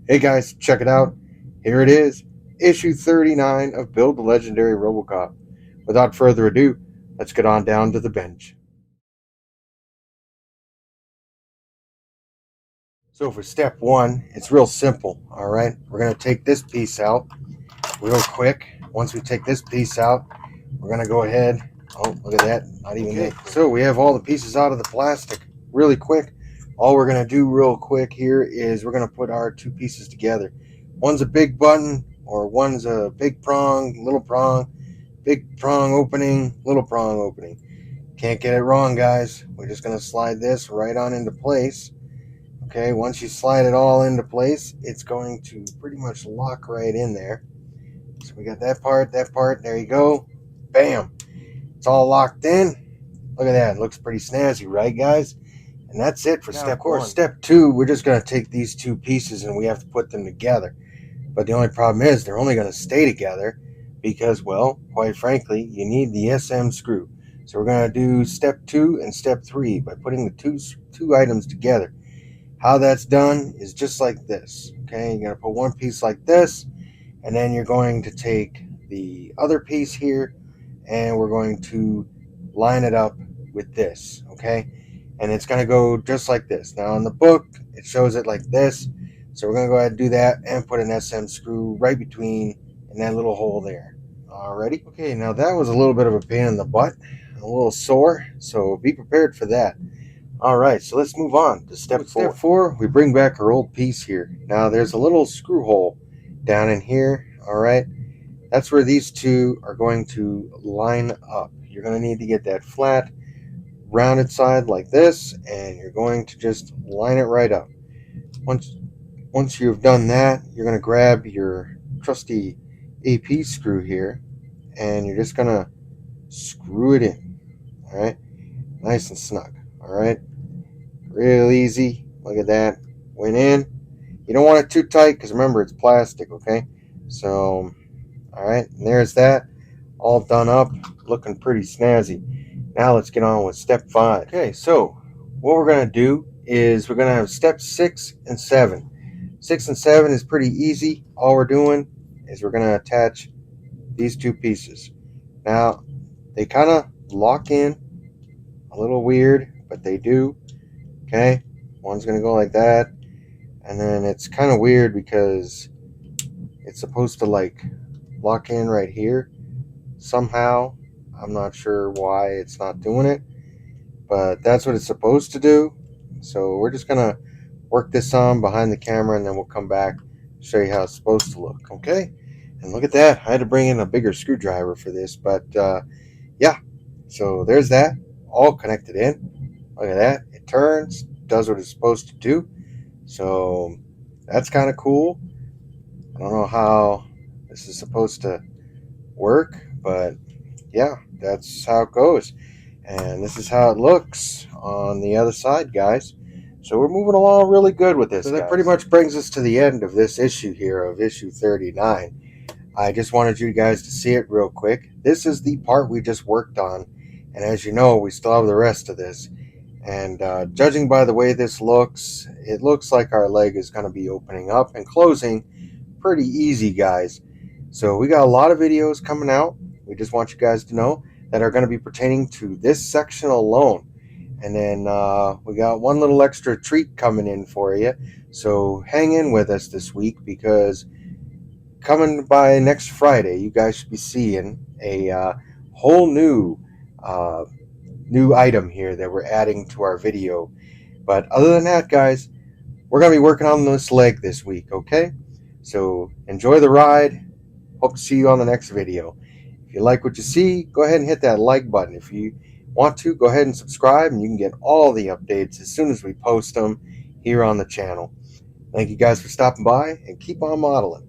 Hey guys, check it out. Here it is, issue 39 of Build the Legendary Robocop. Without further ado, let's get on down to the bench. So for step one, it's real simple, all right? We're going to take this piece out real quick. Once we take this piece out, we're going to go ahead. Oh, look at that. Not even okay. So we have all the pieces out of the plastic really quick. All we're going to do real quick here is we're going to put our two pieces together. One's a big button, or one's a big prong, little prong, big prong opening, little prong opening. Can't get it wrong, guys. We're just going to slide this right on into place. Okay, once you slide it all into place, it's going to pretty much lock right in there. So we got that part, there you go. Bam! It's all locked in. Look at that, it looks pretty snazzy, right guys? And that's it for step one. Step two, we're just going to take these two pieces and we have to put them together. But the only problem is they're only going to stay together because, well, quite frankly, you need the SM screw. So we're going to do step two and step three by putting the two items together. How that's done is just like this. Okay, you're going to put one piece like this, and then you're going to take the other piece here and we're going to line it up with this. Okay, and it's going to go just like this. Now in the book it shows it like this, so we're going to go ahead and do that and put an SM screw right between in that little hole there. Alrighty. Okay, now that was a little bit of a pain in the butt, a little sore, so be prepared for that. Alright, so let's move on to step 4. Step 4, we bring back our old piece here. Now there's a little screw hole down in here. Alright, that's where these two are going to line up. You're going to need to get that flat rounded side like this, and you're going to just line it right up. Once you've done that, you're going to grab your trusty AP screw here and you're just going to screw it in. Alright, nice and snug. Alright, real easy. Look at that, went in. You don't want it too tight because remember it's plastic. Okay, so alright, and there's that all done up, looking pretty snazzy. Now let's get on with step 5. Okay, so what we're going to do is we're going to have step 6 and 7. 6 and 7 is pretty easy. All we're doing is we're going to attach these two pieces. Now they kind of lock in a little weird, but they do. Okay, one's going to go like that, and then it's kind of weird because it's supposed to like lock in right here somehow. I'm not sure why it's not doing it, but that's what it's supposed to do. So we're just gonna work this on behind the camera and then we'll come back and show you how it's supposed to look. Okay, and look at that, I had to bring in a bigger screwdriver for this, but yeah, so there's that all connected in. Look at that, it turns, does what it's supposed to do. So that's kind of cool. I don't know how this is supposed to work, but yeah, that's how it goes. And this is how it looks on the other side, guys. So we're moving along really good with this. So that pretty much brings us to the end of this issue here of issue 39. I just wanted you guys to see it real quick. This is the part we just worked on. And as you know, we still have the rest of this. And judging by the way this looks, it looks like our leg is going to be opening up and closing pretty easy, guys. So we got a lot of videos coming out. We just want you guys to know that are going to be pertaining to this section alone. And then we got one little extra treat coming in for you. So hang in with us this week, because coming by next Friday, you guys should be seeing a whole new item here that we're adding to our video. But other than that, guys, we're going to be working on this leg this week, okay? So enjoy the ride. Hope to see you on the next video. If you like what you see, go ahead and hit that like button. If you want to, go ahead and subscribe, and you can get all the updates as soon as we post them here on the channel. Thank you guys for stopping by, and keep on modeling.